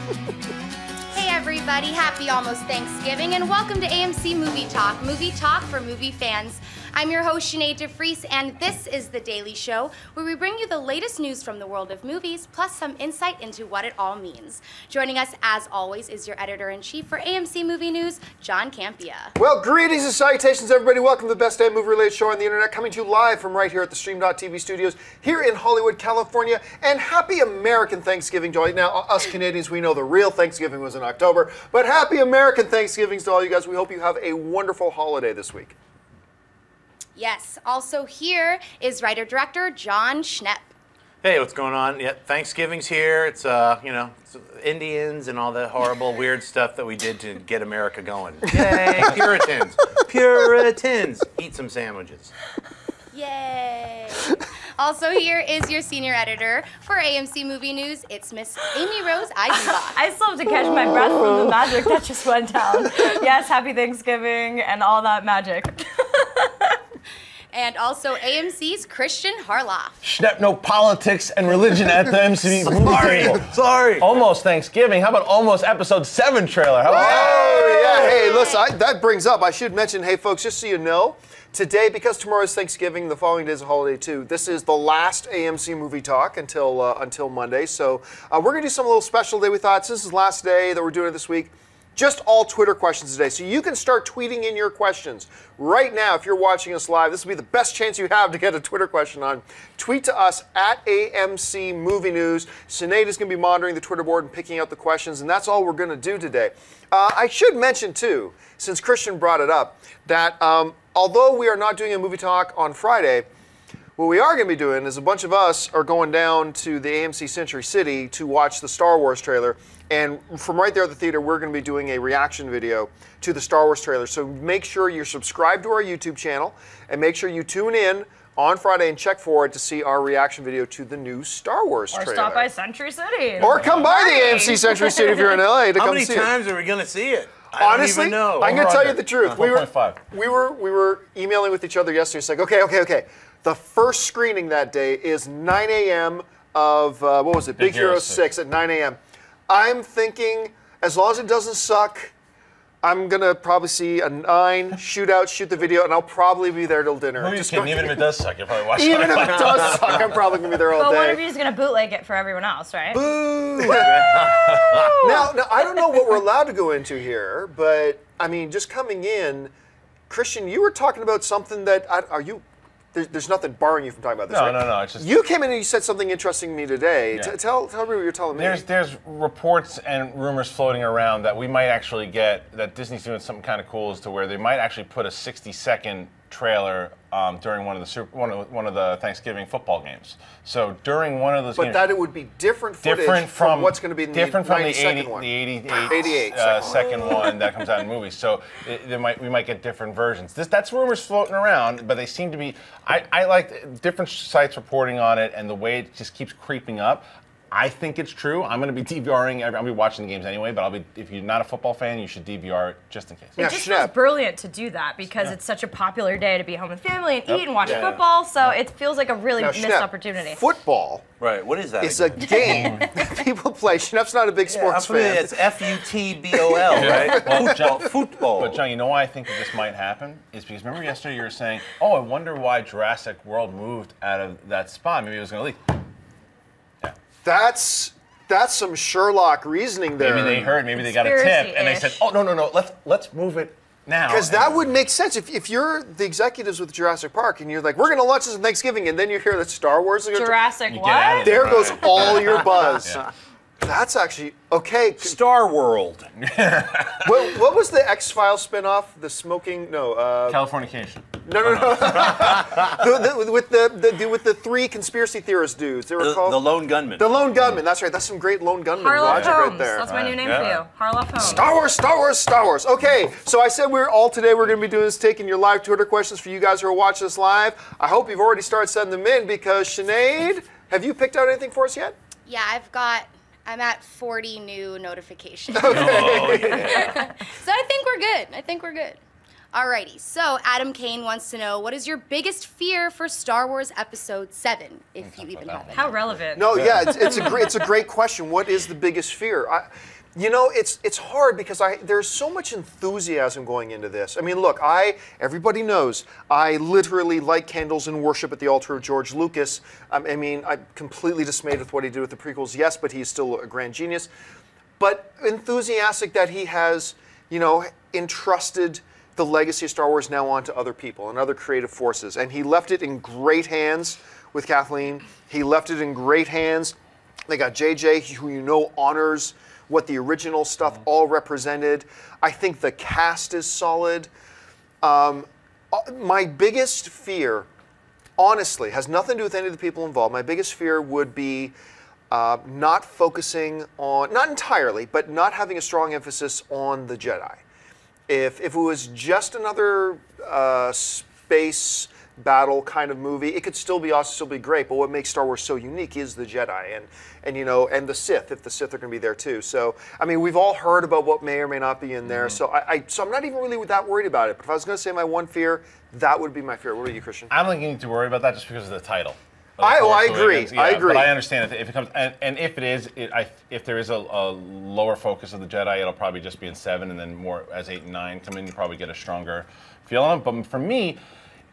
Hey everybody, happy almost Thanksgiving and welcome to AMC Movie Talk for movie fans. I'm your host Sinead DeFries and this is The Daily Show where we bring you the latest news from the world of movies plus some insight into what it all means. Joining us as always is your editor-in-chief for AMC Movie News, John Campea. Well, greetings and salutations everybody. Welcome to the best damn movie-related show on the internet, coming to you live from right here at the Stream.TV studios here in Hollywood, California. And happy American Thanksgiving to all you. Now, us Canadians, we know the real Thanksgiving was in October, but happy American Thanksgivings to all you guys. We hope you have a wonderful holiday this week. Yes, also here is writer-director John Schnepp. Hey, what's going on? Yeah, Thanksgiving's here. It's, it's Indians and all the horrible, weird stuff that we did to get America going. Yay, Puritans. Puritans. Eat some sandwiches. Yay. Also here is your senior editor for AMC Movie News. It's Miss Amy Rose Eisenbach. I still have to catch my breath from the magic that just went down. Yes, happy Thanksgiving and all that magic. And also AMC's Christian Harloff. Schnepp, no politics and religion at the MC movie. Sorry. Almost Thanksgiving. How about almost episode 7 trailer? How about Oh, yeah. Hey, listen, that brings up, I should mention, hey, folks, just so you know, today, because tomorrow is Thanksgiving, the following day is a holiday, too, this is the last AMC Movie Talk until Monday. So we're going to do something a little special today. We thought, since this is the last day that we're doing it this week, just all Twitter questions today. So you can start tweeting in your questions. Right now, if you're watching us live, this will be the best chance you have to get a Twitter question on. Tweet to us at AMC Movie News. Sinead is going to be monitoring the Twitter board and picking out the questions, and that's all we're going to do today. I should mention, too, since Christian brought it up, that although we are not doing a movie talk on Friday, what we are going to be doing is a bunch of us are going down to the AMC Century City to watch the Star Wars trailer. And from right there at the theater, we're going to be doing a reaction video to the Star Wars trailer. So make sure you're subscribed to our YouTube channel and make sure you tune in on Friday and check for it to see our reaction video to the new Star Wars trailer. Or stop by Century City. Or come by the AMC Century City if you're in LA to come see it. How many times are we going to see it? Honestly, I don't even know. I'm going to tell you the truth. We 4.5. were emailing with each other yesterday. It's like, okay. The first screening that day is 9 a.m. of, what was it, Big Hero 6 at 9 a.m. I'm thinking, as long as it doesn't suck, I'm going to probably see a 9, shoot the video, and I'll probably be there till dinner. Even if it does suck, you'll probably watch it. Even if it does suck, I'm probably going to be there all day. But one of you is going to bootleg it for everyone else, right? Boo! Now, I don't know what we're allowed to go into here, but, I mean, just coming in, Christian, you were talking about something that, there's nothing barring you from talking about this, right? No. It's just you came in and you said something interesting to me today. Yeah. Tell me what you're telling me. There's reports and rumors floating around that we might actually get, that Disney's doing something kind of cool as to where they might actually put a 60-second trailer during one of the Thanksgiving football games. So during one of those games, that it would be different footage from what's going to be in the 90-second one. The 88 second one that comes out in movies. So we might get different versions. That's rumors floating around, but they seem to be. I like different sites reporting on it, and the way it just keeps creeping up. I think it's true. I'm going to be DVRing. I'll be watching the games anyway, but if you're not a football fan, you should DVR it just in case. It just feels brilliant to do that because it's such a popular day to be home with family and eat and watch football, so it feels like a really missed opportunity. Football. Right, what is that? It's a game that people play. Schnepp's not a big sports fan. It's F-U-T-B-O-L, right? Well, football. But John, you know why I think that this might happen? Is because remember yesterday you were saying, oh, I wonder why Jurassic World moved out of that spot. Maybe it was going to leak. That's some Sherlock reasoning there. Maybe they heard, maybe they got a tip, and they said, oh, no, let's move it now. Because that would make sense. If you're the executives with Jurassic Park, and you're like, we're going to launch this on Thanksgiving, and then you hear that Star Wars is Jurassic what? There goes all your buzz. Yeah. That's actually, okay. Star World. What was the X-Files spinoff? The smoking, Californication. No. with the 3 conspiracy theorist dudes. They were called the Lone Gunman. The Lone Gunman. That's right. That's some great Lone Gunman logic right there. That's my new name for you. Harloff Star Holmes. Wars. Okay, so I said we're going to be doing is taking your live Twitter questions for you guys who are watching us live. I hope you've already started sending them in because Sinead, have you picked out anything for us yet? Yeah, I'm at 40 new notifications. Okay. So I think we're good. Alrighty, so Adam Kane wants to know, what is your biggest fear for Star Wars Episode 7, if you even have it? How relevant. No, yeah, it's a great question. What is the biggest fear? You know, it's hard because there's so much enthusiasm going into this. I mean, look, everybody knows I literally light candles and worship at the altar of George Lucas. I mean, I'm completely dismayed with what he did with the prequels, yes, but he's still a grand genius. But enthusiastic that he has, you know, entrusted the legacy of Star Wars now onto other people and other creative forces. And he left it in great hands with Kathleen. He left it in great hands. They got JJ, who you know honors what the original stuff all represented. I think the cast is solid. My biggest fear, honestly, has nothing to do with any of the people involved. My biggest fear would be not focusing on, not entirely, but not having a strong emphasis on the Jedi. If it was just another space battle kind of movie, it could still be awesome, still be great. But what makes Star Wars so unique is the Jedi and you know, and the Sith, if the Sith are going to be there too. So I mean, we've all heard about what may or may not be in there. So so I'm not even really that worried about it. But if I was going to say my one fear, that would be my fear. What about you, Christian? I don't think you need to worry about that just because of the title. I agree. Yeah, I agree. But I understand if it comes, and if it is, if there is a lower focus of the Jedi, it'll probably just be in 7, and then more as 8 and 9 come in, you probably get a stronger feel on it. But for me,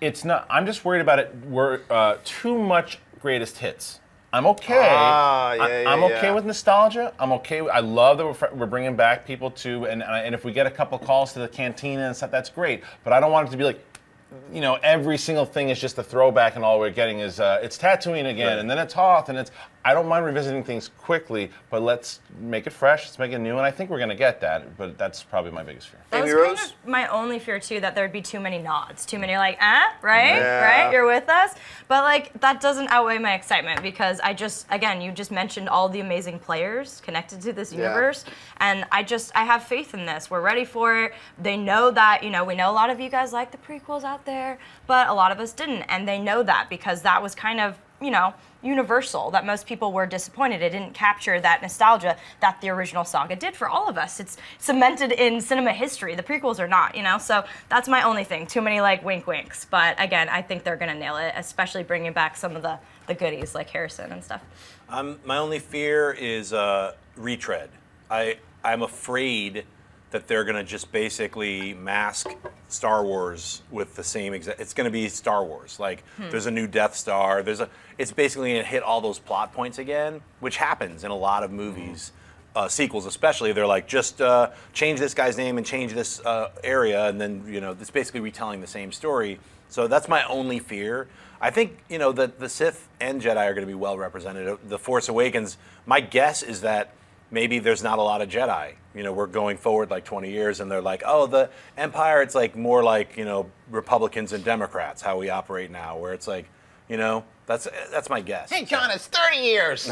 it's not. I'm just worried about it. We're too much greatest hits. I'm okay. I'm okay with nostalgia. I'm okay. I love that we're bringing back people to, and if we get a couple calls to the cantina and stuff, that's great. But I don't want it to be like, you know, every single thing is just a throwback, and all we're getting is it's Tatooine again, and then it's Hoth, and it's. I don't mind revisiting things quickly, but let's make it fresh, let's make it new, and I think we're going to get that. But that's probably my biggest fear. That was kind of my only fear too, that there'd be too many nods, too many like, right, you're with us. But like that doesn't outweigh my excitement because again, you just mentioned all the amazing players connected to this universe, and I have faith in this. We're ready for it. They know that, you know, we know a lot of you guys like the prequels out there, but a lot of us didn't, and they know that because that was kind of, you know, universal, that most people were disappointed. It didn't capture that nostalgia that the original saga did for all of us. It's cemented in cinema history. The prequels are not, you know? So that's my only thing. Too many, like, wink winks. But again, I think they're going to nail it, especially bringing back some of the goodies like Harrison and stuff. My only fear is retread. I'm afraid that they're going to just basically mask Star Wars with the same exact. It's going to be Star Wars. Like there's a new Death Star. It's basically going to hit all those plot points again, which happens in a lot of movies, sequels especially. They're like just change this guy's name and change this area, and then you know it's basically retelling the same story. So that's my only fear. I think you know that the Sith and Jedi are going to be well represented. The Force Awakens. My guess is that maybe there's not a lot of Jedi. You know, we're going forward like 20 years, and they're like, oh, the Empire, it's like more like, you know, Republicans and Democrats, how we operate now, where it's like, you know, that's my guess. Hey, John, it's 30 years.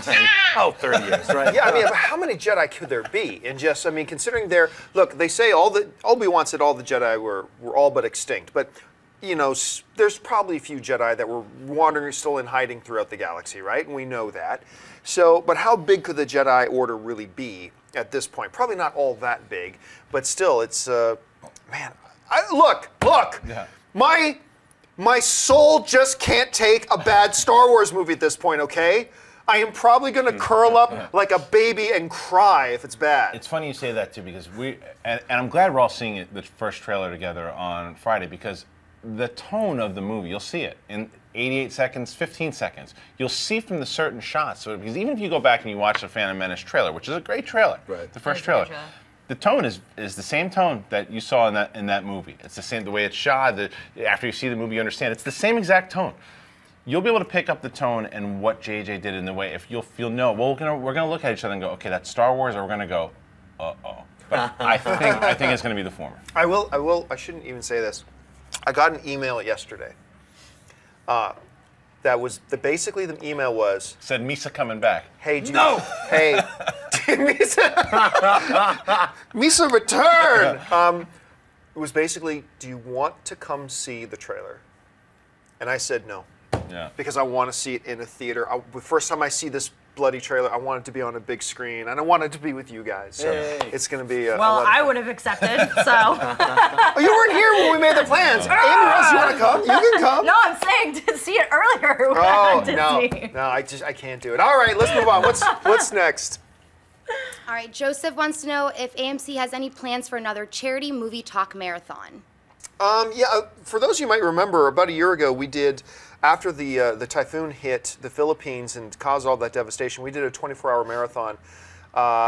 Oh, 30 years, right? Yeah, I mean, how many Jedi could there be? And just, I mean, considering look, they say Obi-Wan said all the Jedi were all but extinct, but you know, there's probably a few Jedi that were wandering, still in hiding throughout the galaxy, right? And we know that. So, but how big could the Jedi Order really be at this point? Probably not all that big, but still, it's, man, look, yeah. My soul just can't take a bad Star Wars movie at this point, okay? I am probably going to curl up like a baby and cry if it's bad. It's funny you say that, too, because and I'm glad we're all seeing it, the first trailer together on Friday, because the tone of the movie, you'll see it in 88 seconds, 15 seconds. You'll see from the certain shots. So, because even if you go back and you watch the Phantom Menace trailer, which is a great trailer, the first trailer, the tone is the same tone that you saw in that movie. It's the same, the way it's shot. After you see the movie, you understand it's the same exact tone. You'll be able to pick up the tone and what JJ did in the way. If you'll know, well, we're gonna look at each other and go, okay, that's Star Wars, or we're gonna go, uh-oh. But I think it's gonna be the former. I shouldn't even say this. I got an email yesterday. Basically the email said Misa coming back. Hey, hey, Misa return. It was basically, do you want to come see the trailer? And I said no. Yeah. Because I want to see it in a theater. The first time I see this bloody trailer. I want it to be on a big screen, and I want it to be with you guys. So it's going to be. Well, I would have accepted. So. Oh, you weren't here when we made the plans. Amy Rose, you want to come? You can come. No, I'm saying to see it earlier. Oh no, I can't do it. All right, let's move on. What's next? All right, Joseph wants to know if AMC has any plans for another charity movie talk marathon. For those of you might remember, about a year ago, we did, after the typhoon hit the Philippines and caused all that devastation, we did a 24-hour marathon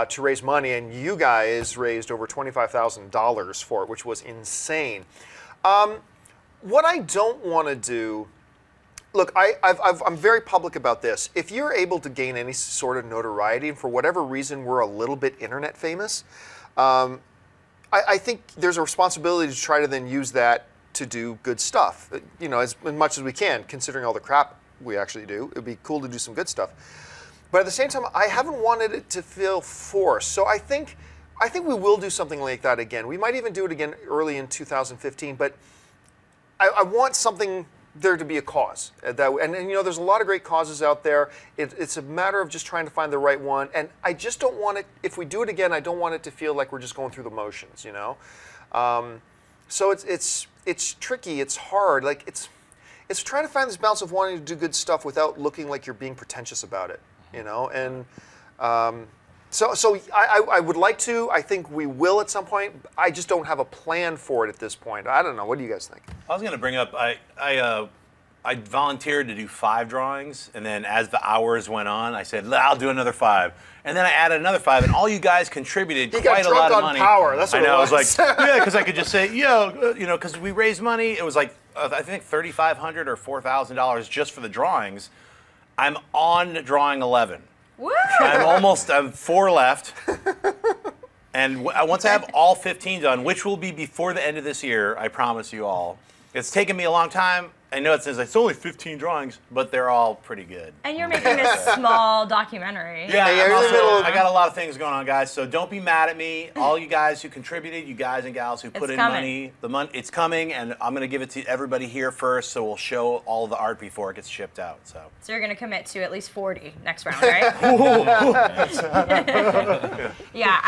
to raise money, and you guys raised over $25,000 for it, which was insane. What I don't want to do, look, I'm very public about this. If you're able to gain any sort of notoriety, and for whatever reason we're a little bit internet famous, I think there's a responsibility to try to then use that to do good stuff, as much as we can, considering all the crap we actually do. It'd be cool to do some good stuff. But at the same time, I haven't wanted it to feel forced. So I think we will do something like that again. We might even do it again early in 2015, but I want something there to be a cause. And there's a lot of great causes out there. It's a matter of just trying to find the right one. And I just don't want it, if we do it again, I don't want it to feel like we're just going through the motions, So it's tricky, it's hard. Like it's trying to find this balance of wanting to do good stuff without looking like you're being pretentious about it, And so I would like to. I think we will at some point. I just don't have a plan for it at this point. I don't know. What do you guys think? I was going to bring up, I volunteered to do 5 drawings, and then as the hours went on, I said, I'll do another 5. And then I added another 5, and all you guys contributed quite a lot of money. Power. That's what I know. It was. I was like, yeah, because I could just say, because we raised money. It was like, I think $3,500 or $4,000 just for the drawings. I'm on drawing 11. Woo! I'm 4 left. And once I have all 15 done, which will be before the end of this year, I promise you all. It's taken me a long time. I know it says it's only 15 drawings, but they're all pretty good. And you're making a small documentary. Yeah, I got a lot of things going on, guys. So don't be mad at me. All you guys who contributed, you guys and gals who put in money, it's coming, and I'm going to give it to everybody here first. So we'll show all the art before it gets shipped out. So you're going to commit to at least 40 next round, right? Yeah,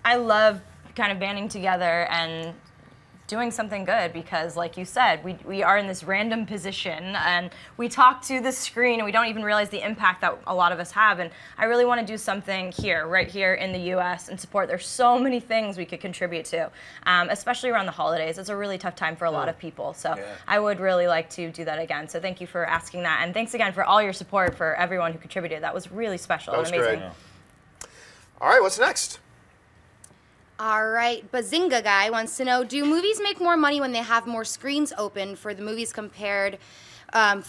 I love kind of banding together and doing something good because, like you said, we are in this random position and we talk to the screen and we don't even realize the impact that a lot of us have. And I really want to do something here, right here in the U.S. and support. There's so many things we could contribute to, especially around the holidays. It's a really tough time for a lot of people. So I would really like to do that again. So thank you for asking that. And thanks again for all your support for everyone who contributed. That was really special and amazing. Great. All right, what's next? All right, Bazinga Guy wants to know, do movies make more money when they have more screens open for the movies compared to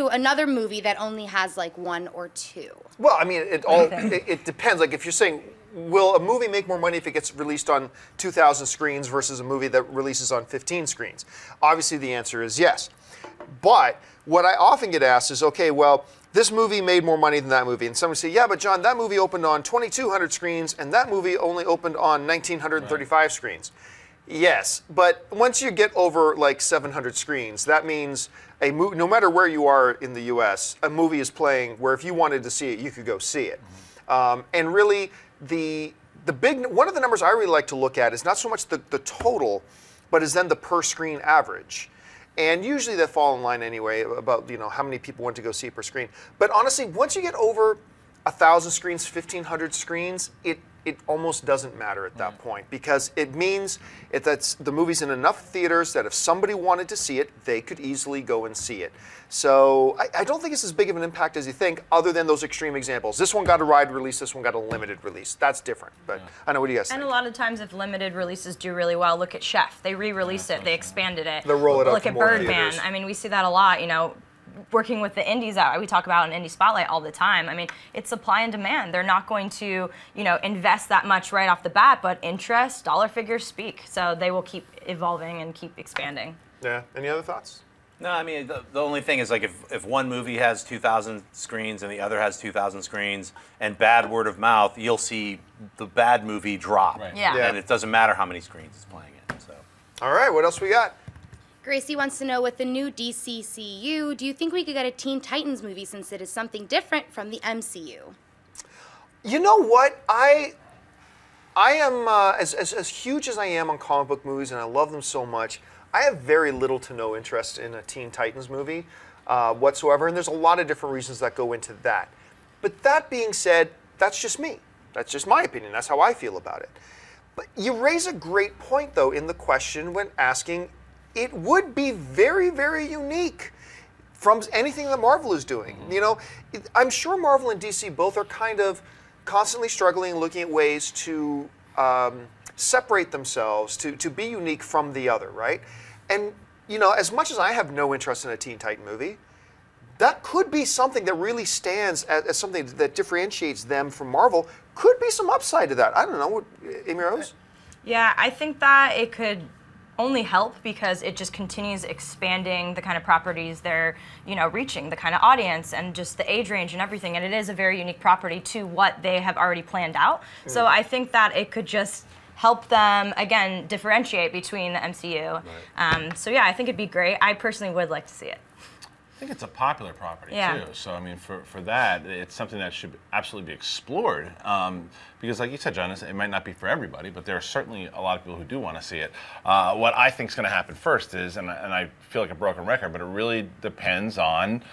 another movie that only has like 1 or 2? Well, I mean, it depends. Like if you're saying, will a movie make more money if it gets released on 2,000 screens versus a movie that releases on 15 screens? Obviously, the answer is yes. But what I often get asked is, okay, well, this movie made more money than that movie. And someone say, yeah, but John, that movie opened on 2,200 screens, and that movie only opened on 1,935 screens. Yes, but once you get over like 700 screens, that means no matter where you are in the U.S., a movie is playing where if you wanted to see it, you could go see it. And really, one of the numbers I really like to look at is not so much the total, but is then the per screen average. And usually they fall in line anyway about how many people went to go see it per screen. But honestly, once you get over 1,000 screens, 1,500 screens, it almost doesn't matter at that point because it means that the movie's in enough theaters that if somebody wanted to see it, they could easily go and see it. So I don't think it's as big of an impact as you think, other than those extreme examples. This one got a wide release, this one got a limited release. That's different, but I know, what do you guys think? And a lot of times if limited releases do really well, look at Chef. They re-released it, they expanded it. They roll it up Look at Birdman. I mean, we see that a lot, working with the indies that we talk about in Indie Spotlight all the time. I mean, it's supply and demand. They're not going to, invest that much right off the bat, but interest, dollar figures speak. So they will keep evolving and keep expanding. Yeah. Any other thoughts? No, I mean, the only thing is like if one movie has 2,000 screens and the other has 2,000 screens and bad word of mouth, you'll see the bad movie drop. Right. Yeah. And it doesn't matter how many screens it's playing it. So. All right, what else we got? Gracie wants to know, with the new DCCU, do you think we could get a Teen Titans movie since it is something different from the MCU? You know what? I am, as huge as I am on comic book movies, and I love them so much, I have very little to no interest in a Teen Titans movie whatsoever, and there's a lot of different reasons that go into that. But that being said, that's just me. That's just my opinion. That's how I feel about it. But you raise a great point, though, in the question when asking, it would be very, very unique from anything that Marvel is doing. You know, I'm sure Marvel and DC both are kind of constantly struggling and looking at ways to separate themselves, to be unique from the other, right? And, you know, as much as I have no interest in a Teen Titan movie, that could be something that really stands as something that differentiates them from Marvel. Could be some upside to that. I don't know, Amy Rose? Yeah, I think that it could only help because it just continues expanding the kind of properties they're, you know, reaching, the kind of audience and just the age range and everything. And it is a very unique property to what they have already planned out. So I think that it could just help them, again, differentiate between the MCU. Right. So yeah, I think it'd be great. I personally would like to see it. I think it's a popular property too. So I mean, for that, it's something that should absolutely be explored. Because, like you said, John, it might not be for everybody, but there are certainly a lot of people who do want to see it. What I think is going to happen first is, and I feel like a broken record, but it really depends on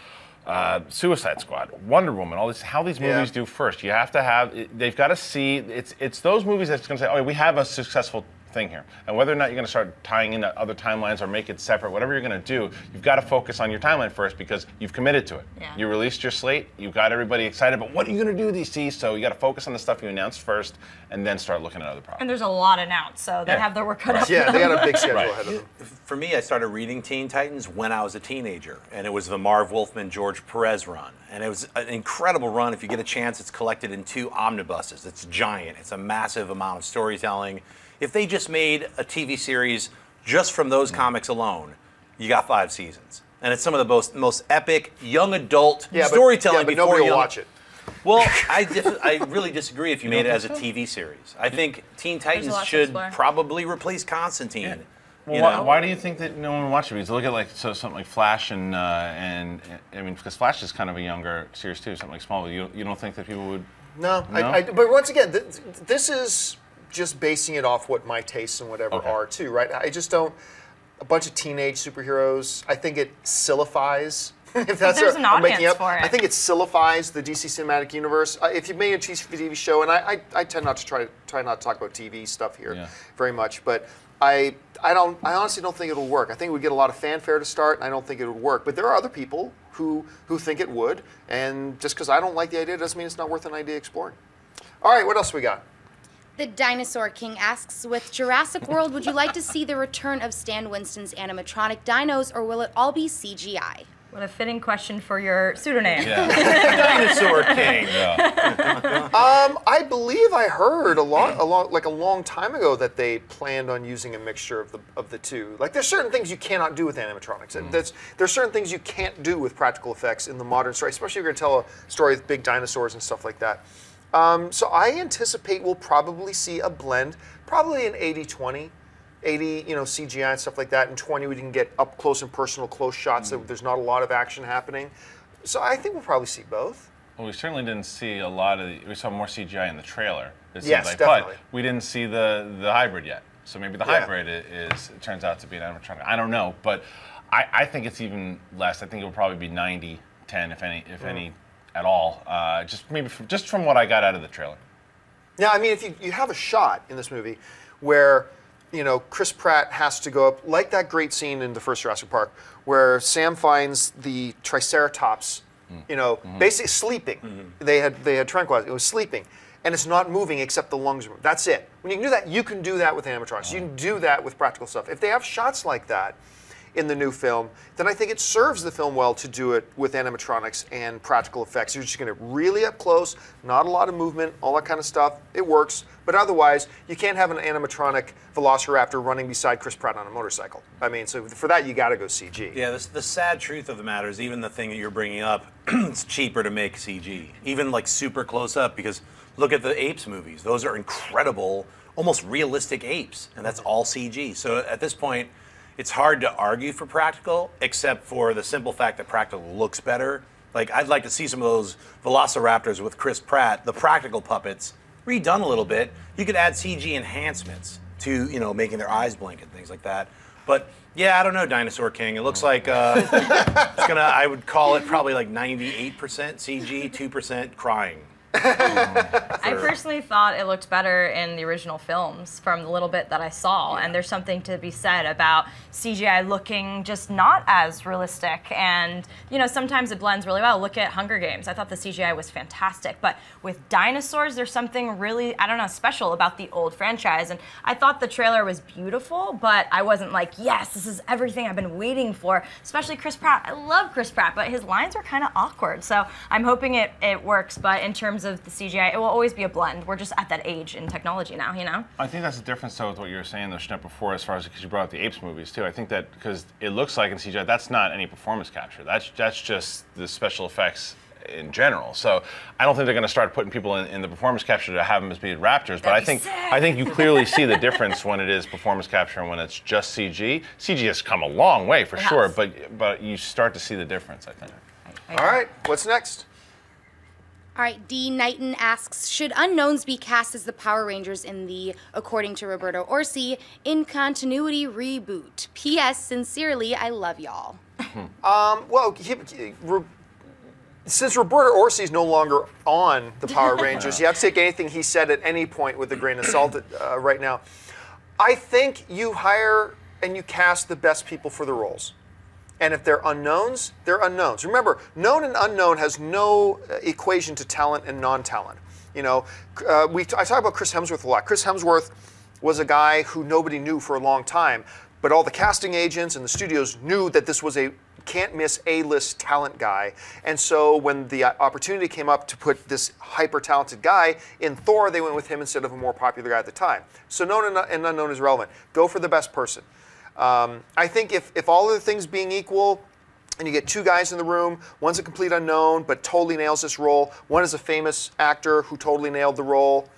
Suicide Squad, Wonder Woman, all this, how these movies do first. You have to have, they've got to see, it's those movies that's going to say, oh, we have a successful thing here. And whether or not you're going to start tying in other timelines or make it separate, whatever you're going to do, you've got to focus on your timeline first because you've committed to it. Yeah. You released your slate, you've got everybody excited, but what are you going to do DC? So you got to focus on the stuff you announced first and then start looking at other projects. And there's a lot announced, so they have their work cut out. Yeah, they got a big schedule ahead of them. For me, I started reading Teen Titans when I was a teenager, and it was the Marv Wolfman, George Perez run. And it was an incredible run. If you get a chance, it's collected in 2 omnibuses. It's giant. It's a massive amount of storytelling. If they just made a TV series just from those comics alone, you got 5 seasons. And it's some of the most epic young adult storytelling but before nobody will watch it. Well, I really disagree if you made it as a TV series. I think Teen Titans should probably replace Constantine. Yeah. Well, why do you think that no one watches it? Because look at like something like Flash and I mean, because Flash is kind of a younger series too, something like Smallville. You don't think that people would? No? But once again, this is just basing it off what my tastes and whatever are too, right? I just don't. A bunch of teenage superheroes. I think it sillifies. If that's there's an audience for it. I think it sillifies the DC Cinematic Universe. If you made a TV show, and I tend not to try not to talk about TV stuff here very much, but I honestly don't think it'll work. I think it would get a lot of fanfare to start, and I don't think it would work. But there are other people who think it would, and just because I don't like the idea doesn't mean it's not worth an idea exploring. All right, what else we got? The Dinosaur King asks, with Jurassic World, would you like to see the return of Stan Winston's animatronic dinos, or will it all be CGI? What a fitting question for your pseudonym. Yeah. Dinosaur King. I believe I heard a long time ago that they planned on using a mixture of the two. Like, there's certain things you cannot do with animatronics. There's certain things you can't do with practical effects in the modern story, especially if you're going to tell a story with big dinosaurs and stuff like that. So I anticipate we'll probably see a blend, probably an 80-20. 80, CGI and stuff like that, and 20 we can get up close and personal, close shots. So there's not a lot of action happening. So I think we'll probably see both. Well, we certainly didn't see a lot of we saw more CGI in the trailer. Yes, definitely. But we didn't see the hybrid yet. So maybe the hybrid it turns out to be an animatronic. I don't know, but I think it's even less. I think it will probably be 90-10, if any at all. Just from what I got out of the trailer. Yeah, I mean, if you have a shot in this movie where Chris Pratt has to go up, like that great scene in the first Jurassic Park, where Sam finds the Triceratops, basically sleeping. They had tranquilized. It was sleeping, and it's not moving except the lungs move. That's it. When you can do that, you can do that with animatronics. You can do that with practical stuff. If they have shots like that in the new film, then I think it serves the film well to do it with animatronics and practical effects. You're just going to really up close, not a lot of movement, all that kind of stuff. It works, but otherwise, you can't have an animatronic Velociraptor running beside Chris Pratt on a motorcycle. I mean, so for that, you got to go CG. Yeah, the sad truth of the matter is, even the thing that you're bringing up, it's cheaper to make CG, even like super close up, because look at the Apes movies. Those are incredible, almost realistic apes, and that's all CG. So at this point, it's hard to argue for practical, except for the simple fact that practical looks better. Like, I'd like to see some of those Velociraptors with Chris Pratt, the practical puppets, redone a little bit. You could add CG enhancements to, you know, making their eyes blink and things like that. But yeah, I don't know, Dinosaur King. It looks like it's gonna. I would call it probably like 98% CG, 2% crying. I personally thought it looked better in the original films from the little bit that I saw, and there's something to be said about CGI looking just not as realistic, and you know, sometimes it blends really well. Look at Hunger Games. I thought the CGI was fantastic, but with dinosaurs, there's something really, I don't know, special about the old franchise, and I thought the trailer was beautiful, but I wasn't like, yes, this is everything I've been waiting for, especially Chris Pratt. I love Chris Pratt, but his lines were kind of awkward, so I'm hoping it works, but in terms of the CGI, it will always be a blend. We're just at that age in technology now, you know? I think that's the difference, though, with what you were saying, though, Schnepp, before, as far as, because you brought up the Apes movies, too. I think that, because it looks like in CGI, that's not any performance capture. That's just the special effects in general. So I don't think they're going to start putting people in the performance capture to have them as be raptors, but I think you clearly see the difference when it is performance capture and when it's just CG. CG has come a long way, for sure, but you start to see the difference, I think. All right, what's next? All right, D. Knighton asks, should unknowns be cast as the Power Rangers in the, according to Roberto Orsi, in continuity reboot? P.S. Sincerely, I love y'all. Well, since Roberto Orsi is no longer on the Power Rangers, you have to take anything he said at any point with a grain of salt right now. I think you hire and you cast the best people for the roles. And if they're unknowns, they're unknowns. Remember, known and unknown has no equation to talent and non-talent. You know, I talk about Chris Hemsworth a lot. Chris Hemsworth was a guy who nobody knew for a long time, but all the casting agents and the studios knew that this was a can't-miss A-list talent guy. And so when the opportunity came up to put this hyper-talented guy in Thor, they went with him instead of a more popular guy at the time. So known and unknown is relevant. Go for the best person. I think if all other things being equal, and you get two guys in the room, one's a complete unknown but totally nails this role, one is a famous actor who totally nailed the role,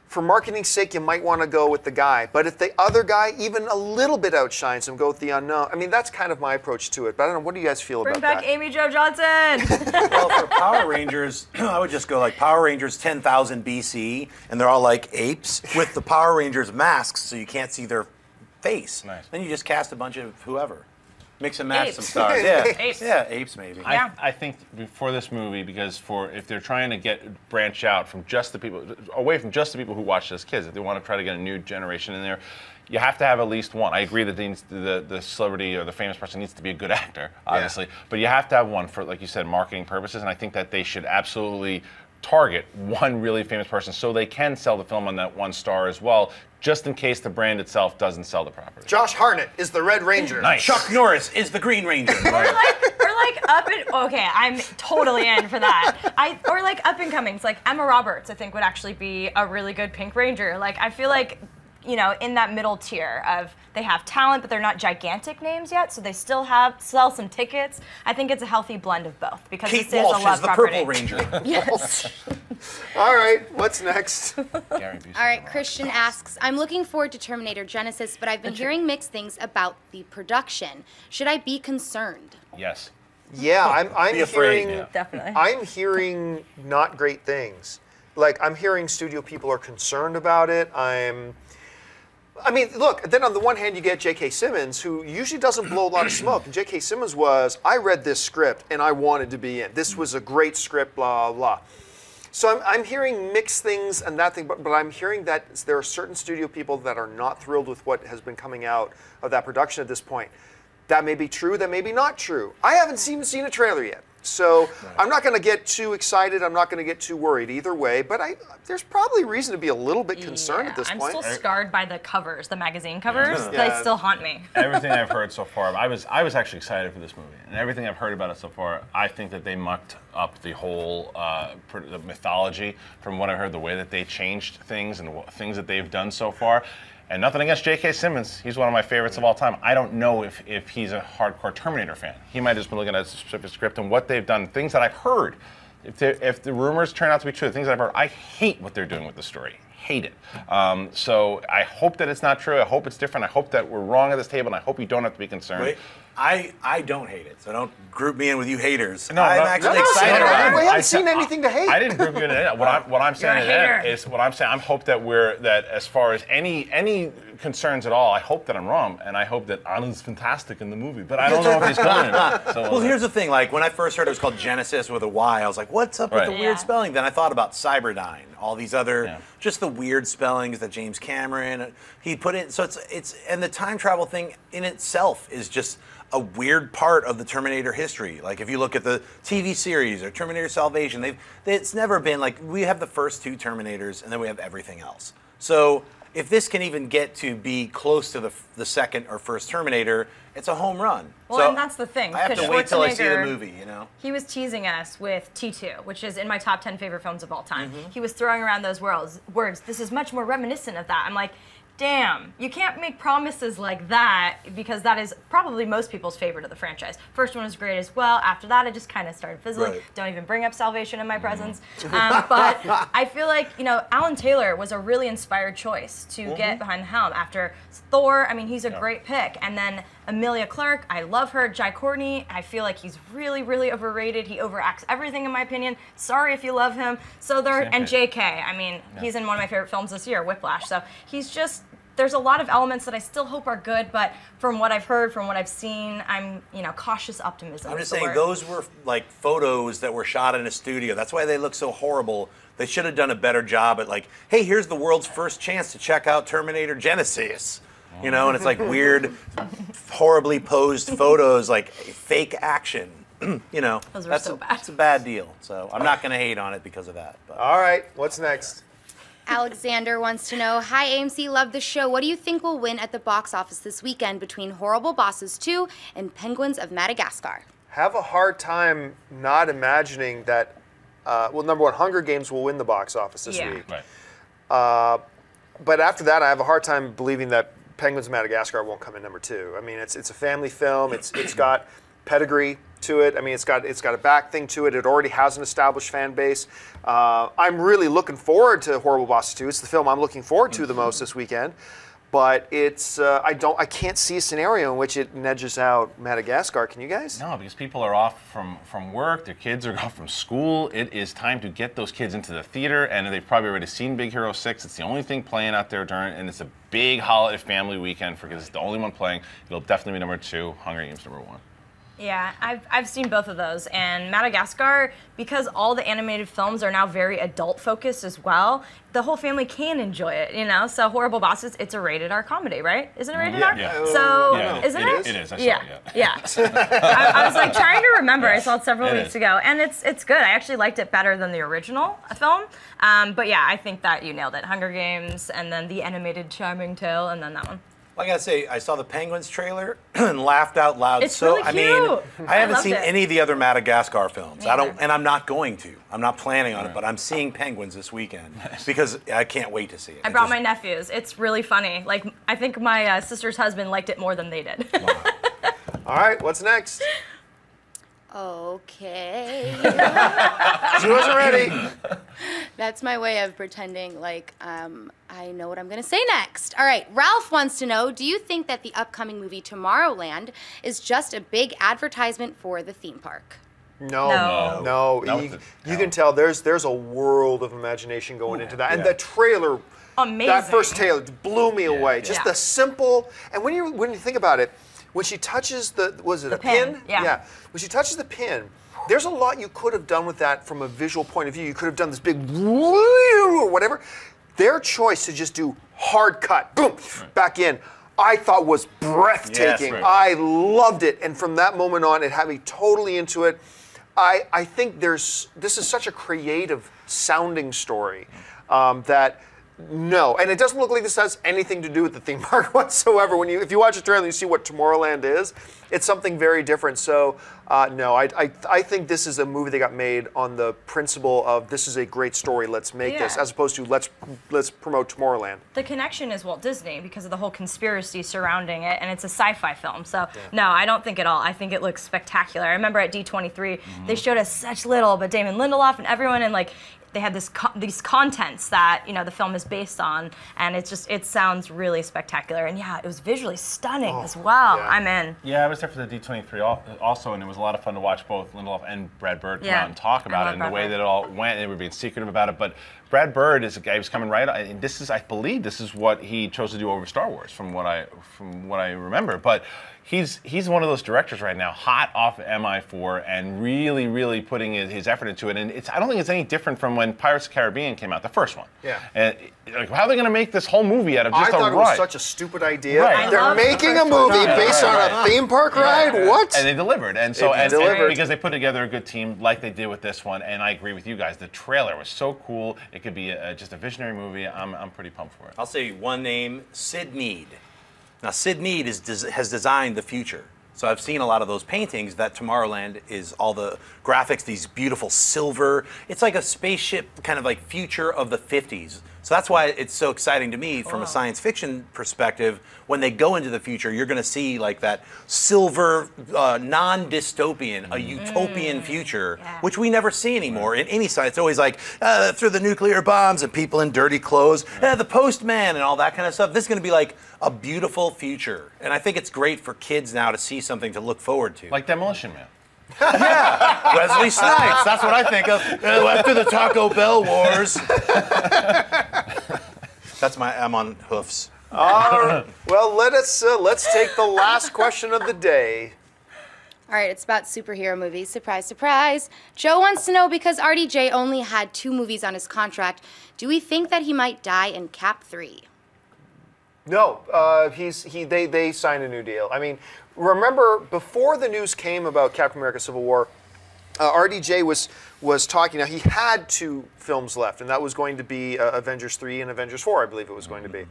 for marketing's sake, you might want to go with the guy. But if the other guy even a little bit outshines him, go with the unknown. I mean, that's kind of my approach to it. But I don't know, what do you guys feel about that? Bring back Amy Jo Johnson! Well, for Power Rangers, I would just go like Power Rangers 10,000 BC, and they're all like apes with the Power Rangers masks so you can't see their face. Nice. Then you just cast a bunch of whoever. Mix and match Apes. some stars. Yeah, Apes. Yeah, apes maybe. I think for this movie, because if they're trying to branch out from just the people, away from just the people who watched as kids, if they want to try to get a new generation in there, you have to have at least one. I agree that the celebrity or the famous person needs to be a good actor, obviously, but you have to have one for, like you said, marketing purposes, and I think that they should absolutely target one really famous person so they can sell the film on that one star as well, just in case the brand itself doesn't sell the property. Josh Hartnett is the Red Ranger. Nice. Chuck Norris is the Green Ranger. Or like up and okay, I'm totally in for that. Or like up and comings, like Emma Roberts, I think would actually be a really good Pink Ranger. Like I feel like, you know, in that middle tier of they have talent, but they're not gigantic names yet, so they still sell some tickets. I think it's a healthy blend of both because Kate this Walsh is a love is the property. Purple Ranger. Yes. All right, what's next? All right, Christian asks, I'm looking forward to Terminator Genesis, but I've been hearing mixed things about the production. Should I be concerned? Yes. Yeah, I'm Be afraid. hearing. Definitely. I'm hearing not great things. Like I'm hearing studio people are concerned about it. I mean, look, then on the one hand, you get J.K. Simmons, who usually doesn't blow a lot of smoke. And J.K. Simmons I read this script, and I wanted to be in. This was a great script, blah, blah. So I'm hearing mixed things and that thing, but I'm hearing that there are certain studio people that are not thrilled with what has been coming out of that production at this point. That may be true, that may be not true. I haven't even seen a trailer yet. So I'm not going to get too excited. I'm not going to get too worried either way. But there's probably reason to be a little bit concerned at this point. I'm still scarred by the covers, the magazine covers. Yeah. They still haunt me. Everything I've heard so far, I was actually excited for this movie, and everything I've heard about it so far, I think that they mucked up the whole the mythology. From what I heard, the way that they changed things and the things that they've done so far. And nothing against J.K. Simmons. He's one of my favorites of all time. I don't know if he's a hardcore Terminator fan. He might have just been looking at a specific script and what they've done, things that I've heard if the rumors turn out to be true, the things I've heard, I hate what they're doing with the story. Hate it. So I hope that it's not true. I hope it's different. I hope that we're wrong at this table, and I hope you don't have to be concerned. Wait, I don't hate it, so don't group me in with you haters. No, I'm actually excited about it. We haven't seen anything to hate. I didn't group you in it. What I'm saying is I hope that that as far as any concerns at all, I hope that I'm wrong, and I hope that Anna's fantastic in the movie, but I don't know if he's going to. So, well, here's the thing. Like when I first heard it was called Genesis with a Y, I was like, "What's up with the weird spelling?" Then I thought about Cyberdyne, all these other just the weird spellings that James Cameron he put in. So it's and the time travel thing in itself is just a weird part of the Terminator history. Like if you look at the TV series or Terminator Salvation, it's never been like we have the first 2 Terminators and then we have everything else. So if this can even get to be close to the second or first Terminator, it's a home run. Well, so and that's the thing. I have to wait till I see the movie, you know? He was teasing us with T2, which is in my top 10 favorite films of all time. He was throwing around those words. This is much more reminiscent of that. I'm like, damn, you can't make promises like that because that is probably most people's favorite of the franchise. First one was great as well. After that, it just kind of started fizzling. Right. Don't even bring up Salvation in my presence. But I feel like, Alan Taylor was a really inspired choice to get behind the helm. After Thor, I mean, he's a great pick. And then Emilia Clarke, I love her. Jai Courtney, I feel like he's really, really overrated. He overacts everything, in my opinion. Sorry if you love him. So and JK, I mean, he's in one of my favorite films this year, Whiplash. So he's just, there's a lot of elements that I still hope are good, but from what I've heard, from what I've seen, I'm, cautious optimism. I'm just saying those were like photos that were shot in a studio. That's why they look so horrible. They should have done a better job at like, hey, here's the world's first chance to check out Terminator Genesis. And it's like weird, horribly posed photos, like fake action. Those were so bad. It's a bad deal. So I'm not going to hate on it because of that. But. All right, what's next? Alexander wants to know, hi AMC, love the show. What do you think will win at the box office this weekend between Horrible Bosses 2 and Penguins of Madagascar? Have a hard time not imagining that, number one, Hunger Games will win the box office this week. Right. But after that, I have a hard time believing that Penguins of Madagascar won't come in number 2. I mean, it's a family film. It's got pedigree to it. I mean, it's got a back thing to it. It already has an established fan base. I'm really looking forward to Horrible Bosses 2. It's the film I'm looking forward to the most this weekend. But it's I can't see a scenario in which it nudges out Madagascar. Can you guys? No, because people are off from work, their kids are off from school. It is time to get those kids into the theater, and they've probably already seen Big Hero 6. It's the only thing playing out there and it's a big holiday family weekend because it's the only one playing. It'll definitely be number 2, Hunger Games number 1. Yeah, I've seen both of those, and Madagascar, because all the animated films are now very adult focused as well, the whole family can enjoy it, So Horrible Bosses, it's a rated R comedy, right? Isn't it rated R? Yeah. So isn't it? It is. I saw it. Yeah. I was like trying to remember. I saw it several weeks ago, and it's good. I actually liked it better than the original film. But yeah, I think that you nailed it. Hunger Games, and then the animated Charming Tale, and then that one. I gotta say, I saw the Penguins trailer and laughed out loud. It's really cute. I haven't seen it. any of the other Madagascar films. Me either. And I'm not going to. I'm not planning on it, but I'm seeing Penguins this weekend because I can't wait to see it. I brought my nephews. It's really funny. Like, I think my sister's husband liked it more than they did. Wow. All right, what's next? Okay. She wasn't ready. That's my way of pretending like I know what I'm going to say next. All right, Ralph wants to know, do you think that the upcoming movie Tomorrowland is just a big advertisement for the theme park? No. You can tell there's a world of imagination going into that. And the trailer, amazing. That first trailer blew me away. Just the simple, and when you think about it, when she touches the pin? Yeah. When she touches the pin, there's a lot you could have done with that from a visual point of view. You could have done this big or whatever. Their choice to just do hard cut, boom, back in, I thought was breathtaking. Yes, I loved it. And from that moment on, it had me totally into it. I think this is such a creative sounding story that No, and it doesn't look like this has anything to do with the theme park whatsoever. If you watch the trailer and you see what Tomorrowland is, it's something very different. So no, I think this is a movie that got made on the principle of this is a great story, let's make this, as opposed to let's promote Tomorrowland. The connection is Walt Disney because of the whole conspiracy surrounding it, and it's a sci-fi film. So no, I don't think at all. I think it looks spectacular. I remember at D23, they showed us such little, but Damon Lindelof and everyone, and like, they had these contents that the film is based on, and it sounds really spectacular. And yeah, it was visually stunning as well. Yeah. I'm in. Yeah, I was there for the D23 also, and it was a lot of fun to watch both Lindelof and Brad Bird come out and talk about it and the way that it all went. They were being secretive about it, but Brad Bird is a guy who's coming right. And I believe this is what he chose to do over Star Wars, from what I remember. But he's one of those directors right now, hot off MI4, and really, really putting his effort into it. And I don't think it's any different from when Pirates of the Caribbean came out, the first one. Yeah. And like, how are they going to make this whole movie out of just a ride? I thought it was such a stupid idea. Right. They're making a movie based on a theme park ride? What? And they delivered. And so They delivered. because they put together a good team like they did with this one. And I agree with you guys. The trailer was so cool. It could be just a visionary movie. I'm pretty pumped for it. I'll say one name, Sid Mead. Now, Sid Mead has designed the future. So I've seen a lot of those paintings that Tomorrowland is all the graphics, these beautiful silver. It's like a spaceship kind of like future of the 50s. So that's why it's so exciting to me from a science fiction perspective. When they go into the future, you're going to see like that silver, non-dystopian, a utopian future, which we never see anymore in any science. It's always like through the nuclear bombs and people in dirty clothes, the postman and all that kind of stuff. This is going to be like a beautiful future. And I think it's great for kids now to see something to look forward to. Like Demolition Man. Yeah, Wesley Snipes. That's what I think of. After the Taco Bell wars. I'm on hoofs. All right. Well, let's take the last question of the day. All right, it's about superhero movies. Surprise, surprise. Joe wants to know, because RDJ only had 2 movies on his contract, do we think that he might die in Cap 3? No, they signed a new deal. I mean, remember before the news came about Captain America: Civil War, RDJ was talking. Now he had 2 films left, and that was going to be Avengers 3 and Avengers 4, I believe it was going to be.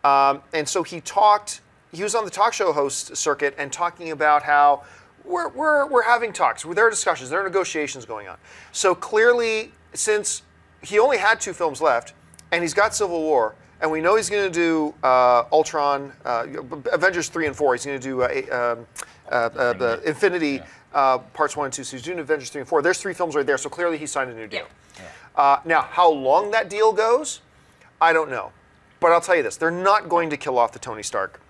And so he talked. He was on the talk show host circuit and talking about how we're having talks. There are discussions. There are negotiations going on. So clearly, since he only had 2 films left, and he's got Civil War. And we know he's going to do Ultron, Avengers 3 and 4. He's going to do the Infinity parts 1 and 2. So he's doing Avengers 3 and 4. There's 3 films right there. So clearly he signed a new deal. Now, how long that deal goes, I don't know. But I'll tell you this. They're not going to kill off the Tony Stark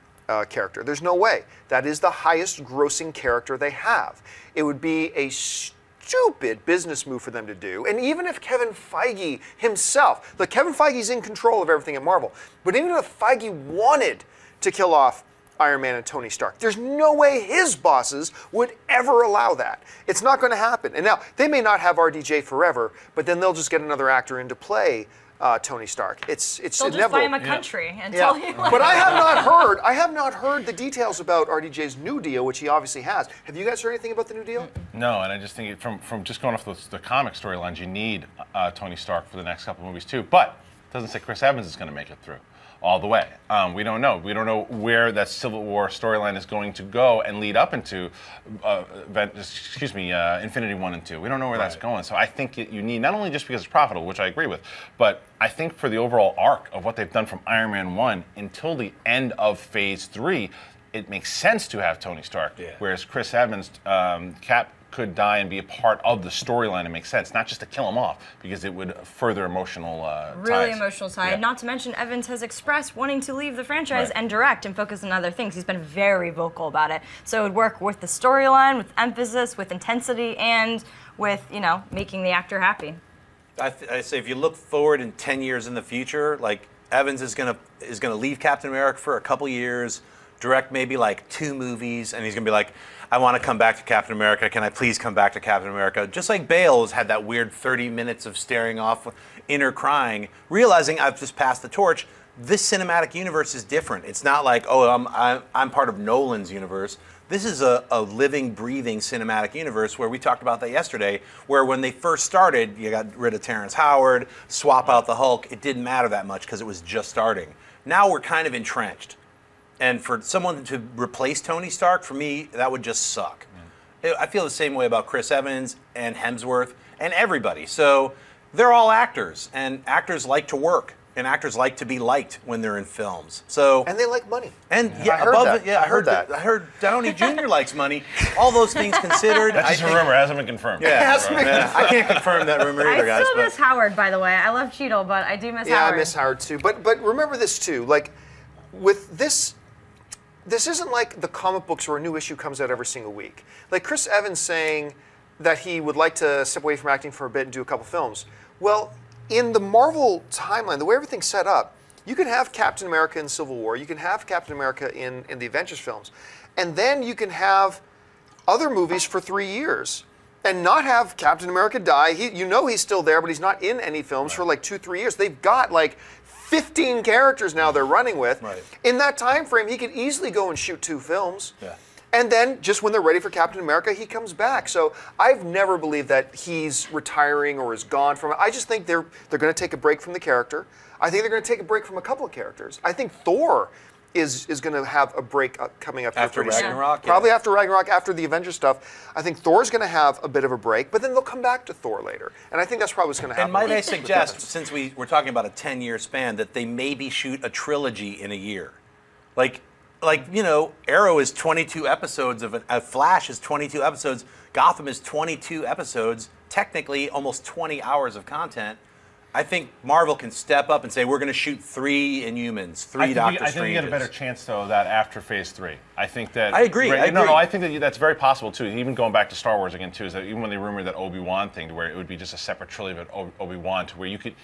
character. There's no way. That is the highest grossing character they have. It would be a stupid business move for them to do. And even if Kevin Feige himself, look, Kevin Feige's in control of everything at Marvel, but even if Feige wanted to kill off Iron Man and Tony Stark, there's no way his bosses would ever allow that. It's not going to happen. And now, they may not have RDJ forever, but then they'll just get another actor in to play Tony Stark. It's They'll just inevitable. buy him a country and tell you. But I have not heard the details about RDJ's new deal, which he obviously has. Have you guys heard anything about the new deal? No, and I just think from just going off the comic storylines, you need Tony Stark for the next couple of movies too. But it doesn't say Chris Evans is going to make it through all the way. We don't know. We don't know where that Civil War storyline is going to go and lead up into, Infinity 1 and 2. We don't know where that's going. So I think you need, not only just because it's profitable, which I agree with, but I think for the overall arc of what they've done from Iron Man 1 until the end of Phase 3, it makes sense to have Tony Stark. Yeah. Whereas Chris Evans, Cap could die and be a part of the storyline. It makes sense, not just to kill him off, because it would further emotional really ties. Emotional side. Yeah. Not to mention, Evans has expressed wanting to leave the franchise and direct and focus on other things. He's been very vocal about it. So it would work with the storyline, with emphasis, with intensity, and with, making the actor happy. I say if you look forward in 10 years in the future, like Evans is gonna leave Captain America for a couple years, direct maybe like 2 movies, and he's gonna be like, I want to come back to Captain America. Can I please come back to Captain America? Just like Bale's had that weird 30 minutes of staring off, inner crying, realizing I've just passed the torch. This cinematic universe is different. It's not like, oh, I'm part of Nolan's universe. this is a living, breathing cinematic universe where we talked about that yesterday, where when they first started, you got rid of Terrence Howard, swap out the Hulk, it didn't matter that much because it was just starting. Now we're kind of entrenched. And for someone to replace Tony Stark, for me, that would just suck. I feel the same way about Chris Evans and Hemsworth and everybody. So they're all actors, and actors like to work. And actors like to be liked when they're in films. So and they like money. And I heard that. I heard Downey Jr. likes money. All those things considered. That's just a rumor. It hasn't been confirmed. Yeah, I can't confirm that rumor either, guys. I still miss Howard, by the way. I love Cheadle, but I do miss Howard. Yeah, I miss Howard too. But remember this too. Like with this isn't like the comic books where a new issue comes out every single week. Like Chris Evans saying that he would like to step away from acting for a bit and do a couple films. Well, in the Marvel timeline, the way everything's set up, you can have Captain America in Civil War, you can have Captain America in the Avengers films, and then you can have other movies for 3 years and not have Captain America die. He's still there, but he's not in any films for like 2-3 years. They've got like 15 characters now they're running with. Right. In that time frame, he could easily go and shoot 2 films. Yeah. And then, just when they're ready for Captain America, he comes back. So I've never believed that he's retiring or is gone from it. I just think they're going to take a break from the character. I think they're going to take a break from a couple of characters. I think Thor is going to have a break coming up after Ragnarok. Yeah. Probably after Ragnarok, after the Avengers stuff. I think Thor's going to have a bit of a break, but then they'll come back to Thor later. And I think that's probably what's going to happen. And might I suggest, since we're talking about a 10-year span, that they maybe shoot a trilogy in a year. Like, Arrow is 22 episodes Flash is 22 episodes. Gotham is 22 episodes. Technically, almost 20 hours of content. I think Marvel can step up and say, we're going to shoot 3 Inhumans, 3 Doctor Stranges. I think you get a better chance, though, of that after Phase 3. I think that... I agree. No, I think that's very possible, too. Even going back to Star Wars again, too, is that even when they rumored that Obi-Wan thing, to where it would be just a separate trilogy of Obi-Wan, to where you could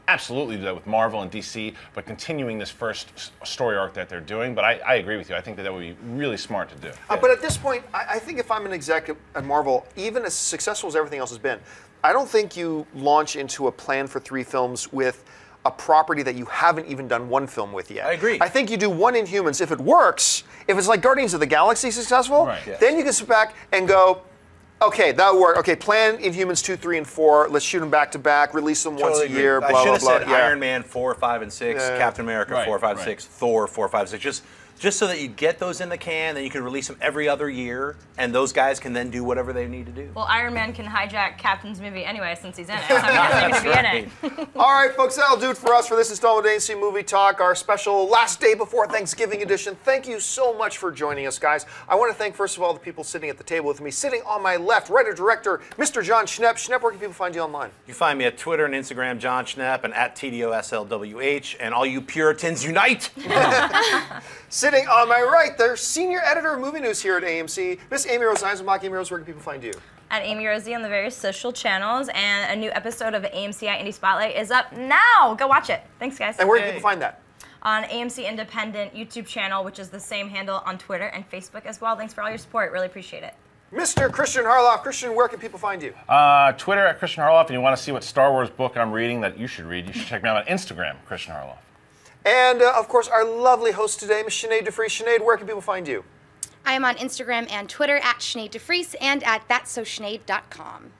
absolutely do that with Marvel and DC, but continuing this first story arc that they're doing. But I agree with you. I think that would be really smart to do. But at this point, I think if I'm an exec at Marvel, even as successful as everything else has been, I don't think you launch into a plan for 3 films with a property that you haven't even done 1 film with yet. I agree. I think you do 1 Inhumans. If it works, if it's like Guardians of the Galaxy successful, then you can sit back and go, okay, that worked. Okay, plan Inhumans 2, 3, and 4. Let's shoot them back to back, release them once a year, blah, blah, blah. I should have said Iron Man 4, 5, and 6, Captain America 4, 5, 6, Thor 4, 5, 6. Just so that you get those in the can, then you can release them every other year, and those guys can then do whatever they need to do. Well, Iron Man can hijack Captain's movie anyway since he's in it. So I'm going to be in it. All right, folks, that'll do it for us for this installment of AMC Movie Talk, our special last day before Thanksgiving edition. Thank you so much for joining us, guys. I want to thank, first of all, the people sitting at the table with me. Sitting on my left, writer-director, Mr. John Schnepp. Schnepp, where can people find you online? You can find me at Twitter and Instagram, John Schnepp, and at TDOSLWH, and all you Puritans unite! Sitting on my right, their senior editor of movie news here at AMC, Miss Amy Rose Eisenbach. Amy Rose, where can people find you? At Amy Rosie on the various social channels, and a new episode of AMC Indie Spotlight is up now. Go watch it. Thanks, guys. And where can people find that? On AMC Independent YouTube channel, which is the same handle on Twitter and Facebook as well. Thanks for all your support. Really appreciate it. Mr. Christian Harloff. Christian, where can people find you? Twitter at Christian Harloff, and you want to see what Star Wars book I'm reading that you should read, you should check me out on Instagram, Christian Harloff. And, of course, our lovely host today, Ms. Sinead DeFries. Sinead, where can people find you? I am on Instagram and Twitter at Sinead DeFries and at thatsosinead.com.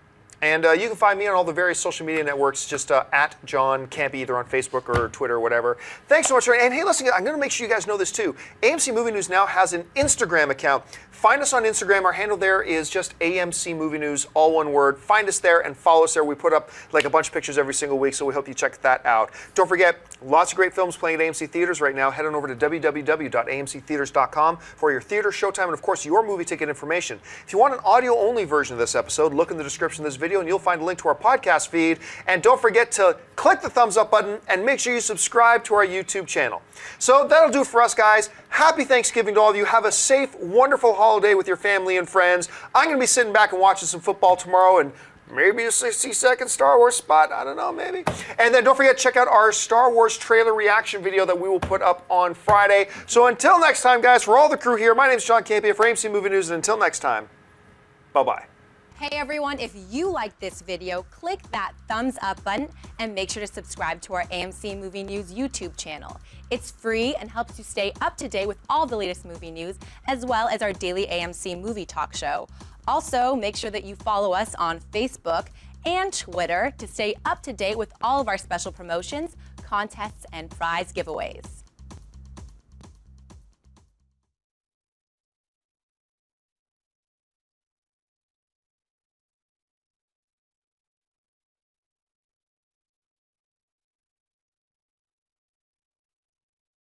And you can find me on all the various social media networks, just at John Campy, either on Facebook or Twitter or whatever. Thanks so much. And hey, listen, I'm going to make sure you guys know this too. AMC Movie News now has an Instagram account. Find us on Instagram. Our handle there is just AMC Movie News, all one word. Find us there and follow us there. We put up like a bunch of pictures every single week, so we hope you check that out. Don't forget, lots of great films playing at AMC Theaters right now. Head on over to www.amctheaters.com for your theater, showtime, and of course your movie ticket information. If you want an audio-only version of this episode, look in the description of this video and you'll find a link to our podcast feed. And don't forget to click the thumbs up button and make sure you subscribe to our YouTube channel. So that'll do it for us, guys. Happy Thanksgiving to all of you. Have a safe, wonderful holiday with your family and friends. I'm going to be sitting back and watching some football tomorrow and maybe a 60-second Star Wars spot. I don't know, maybe. And then don't forget to check out our Star Wars trailer reaction video that we will put up on Friday. So until next time, guys, for all the crew here, my name is John Campia for AMC Movie News, and until next time, bye-bye. Hey everyone, if you like this video, click that thumbs up button and make sure to subscribe to our AMC Movie News YouTube channel. It's free and helps you stay up to date with all the latest movie news, as well as our daily AMC Movie Talk show. Also, make sure that you follow us on Facebook and Twitter to stay up to date with all of our special promotions, contests, and prize giveaways.